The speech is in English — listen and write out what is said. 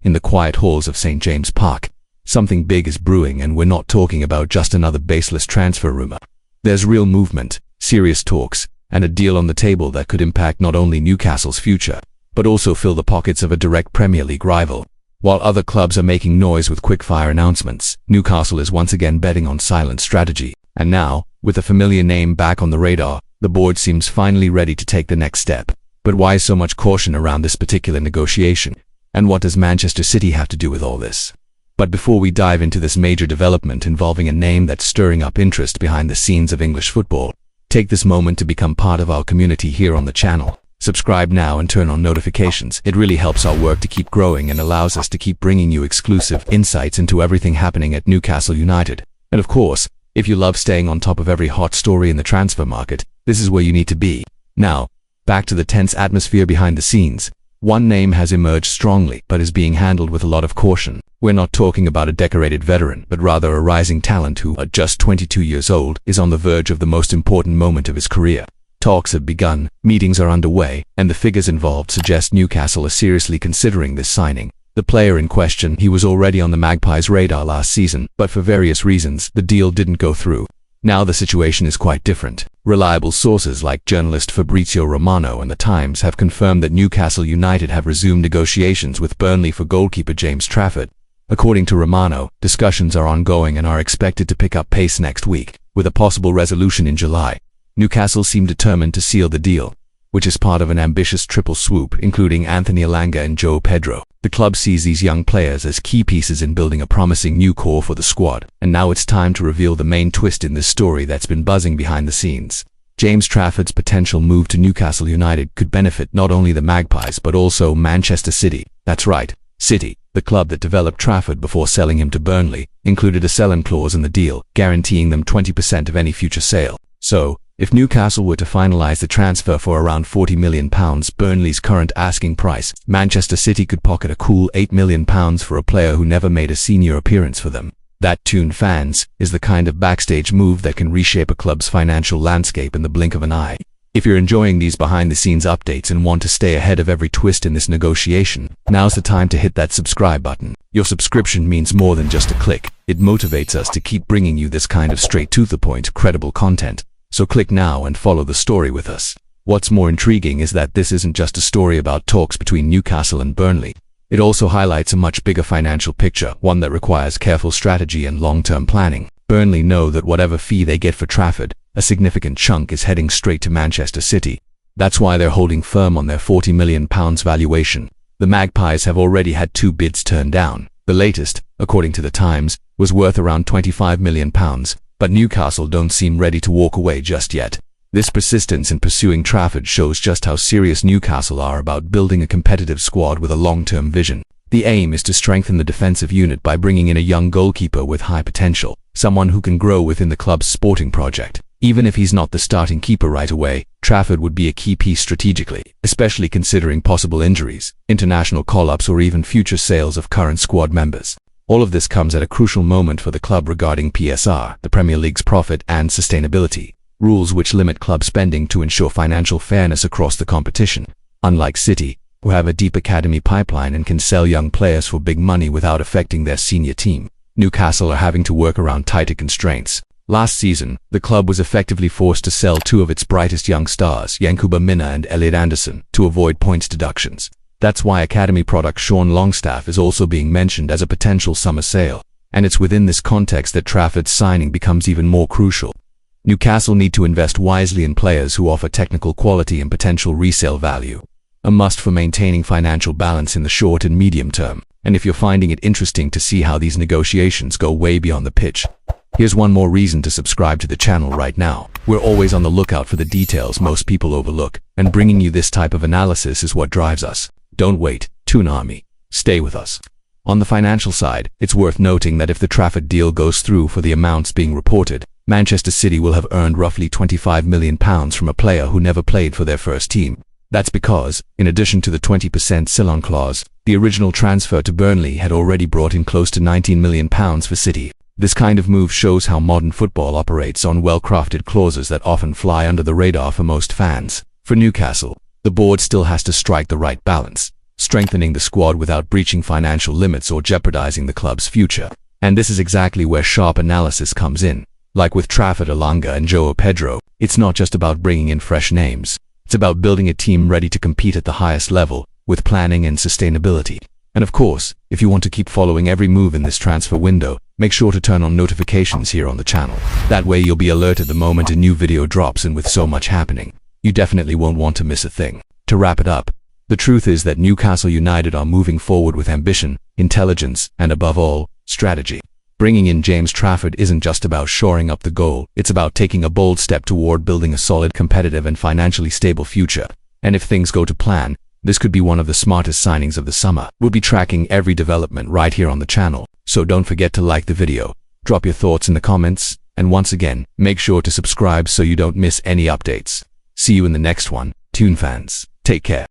in the quiet halls of St. James Park. Something big is brewing, and we're not talking about just another baseless transfer rumor. There's real movement, serious talks, and a deal on the table that could impact not only Newcastle's future, but also fill the pockets of a direct Premier League rival. While other clubs are making noise with quick-fire announcements, Newcastle is once again betting on silent strategy. And now, with a familiar name back on the radar, the board seems finally ready to take the next step. But why so much caution around this particular negotiation? And what does Manchester City have to do with all this? But before we dive into this major development involving a name that's stirring up interest behind the scenes of English football, take this moment to become part of our community here on the channel. Subscribe now and turn on notifications. It really helps our work to keep growing and allows us to keep bringing you exclusive insights into everything happening at Newcastle United. And of course, if you love staying on top of every hot story in the transfer market, this is where you need to be. Now, back to the tense atmosphere behind the scenes. One name has emerged strongly, but is being handled with a lot of caution. We're not talking about a decorated veteran, but rather a rising talent who, at just 22 years old, is on the verge of the most important moment of his career. Talks have begun, meetings are underway, and the figures involved suggest Newcastle are seriously considering this signing. The player in question, he was already on the Magpies' radar last season, but for various reasons, the deal didn't go through. Now the situation is quite different. Reliable sources like journalist Fabrizio Romano and The Times have confirmed that Newcastle United have resumed negotiations with Burnley for goalkeeper James Trafford. According to Romano, discussions are ongoing and are expected to pick up pace next week, with a possible resolution in July. Newcastle seem determined to seal the deal, which is part of an ambitious triple swoop including Anthony Elanga and Joe Pedro. The club sees these young players as key pieces in building a promising new core for the squad, and now it's time to reveal the main twist in this story that's been buzzing behind the scenes. James Trafford's potential move to Newcastle United could benefit not only the Magpies but also Manchester City. That's right, City. The club that developed Trafford before selling him to Burnley included a sell-in clause in the deal, guaranteeing them 20% of any future sale. So, if Newcastle were to finalise the transfer for around £40 million, Burnley's current asking price, Manchester City could pocket a cool £8 million for a player who never made a senior appearance for them. That, tune fans, is the kind of backstage move that can reshape a club's financial landscape in the blink of an eye. If you're enjoying these behind-the-scenes updates and want to stay ahead of every twist in this negotiation, now's the time to hit that subscribe button. Your subscription means more than just a click. It motivates us to keep bringing you this kind of straight-to-the-point, credible content. So click now and follow the story with us. What's more intriguing is that this isn't just a story about talks between Newcastle and Burnley. It also highlights a much bigger financial picture, one that requires careful strategy and long-term planning. Burnley know that whatever fee they get for Trafford, a significant chunk is heading straight to Manchester City. That's why they're holding firm on their £40 million valuation. The Magpies have already had 2 bids turned down. The latest, according to The Times, was worth around £25 million. But Newcastle don't seem ready to walk away just yet. This persistence in pursuing Trafford shows just how serious Newcastle are about building a competitive squad with a long-term vision. The aim is to strengthen the defensive unit by bringing in a young goalkeeper with high potential, someone who can grow within the club's sporting project. Even if he's not the starting keeper right away, Trafford would be a key piece strategically, especially considering possible injuries, international call-ups or even future sales of current squad members. All of this comes at a crucial moment for the club regarding PSR, the Premier League's profit and sustainability, rules which limit club spending to ensure financial fairness across the competition. Unlike City, who have a deep academy pipeline and can sell young players for big money without affecting their senior team, Newcastle are having to work around tighter constraints. Last season, the club was effectively forced to sell 2 of its brightest young stars, Yankuba Minna and Elliot Anderson, to avoid points deductions. That's why academy product Sean Longstaff is also being mentioned as a potential summer sale. And it's within this context that Trafford's signing becomes even more crucial. Newcastle need to invest wisely in players who offer technical quality and potential resale value. A must for maintaining financial balance in the short and medium term. And if you're finding it interesting to see how these negotiations go way beyond the pitch, here's one more reason to subscribe to the channel right now. We're always on the lookout for the details most people overlook, and bringing you this type of analysis is what drives us. Don't wait, Toon Army. Stay with us. On the financial side, it's worth noting that if the Trafford deal goes through for the amounts being reported, Manchester City will have earned roughly £25 million from a player who never played for their first team. That's because, in addition to the 20% sell-on clause, the original transfer to Burnley had already brought in close to £19 million for City. This kind of move shows how modern football operates on well-crafted clauses that often fly under the radar for most fans. For Newcastle, the board still has to strike the right balance. strengthening the squad without breaching financial limits or jeopardizing the club's future. And this is exactly where sharp analysis comes in. Like with Trafford Alanga and João Pedro, it's not just about bringing in fresh names. It's about building a team ready to compete at the highest level, with planning and sustainability. And of course, if you want to keep following every move in this transfer window, make sure to turn on notifications here on the channel. That way you'll be alerted the moment a new video drops, and with so much happening, you definitely won't want to miss a thing. To wrap it up, the truth is that Newcastle United are moving forward with ambition, intelligence, and above all, strategy. Bringing in James Trafford isn't just about shoring up the goal, it's about taking a bold step toward building a solid, competitive, and financially stable future. And if things go to plan, this could be one of the smartest signings of the summer. We'll be tracking every development right here on the channel, so don't forget to like the video, drop your thoughts in the comments, and once again, make sure to subscribe so you don't miss any updates. See you in the next one, Toon fans. Take care.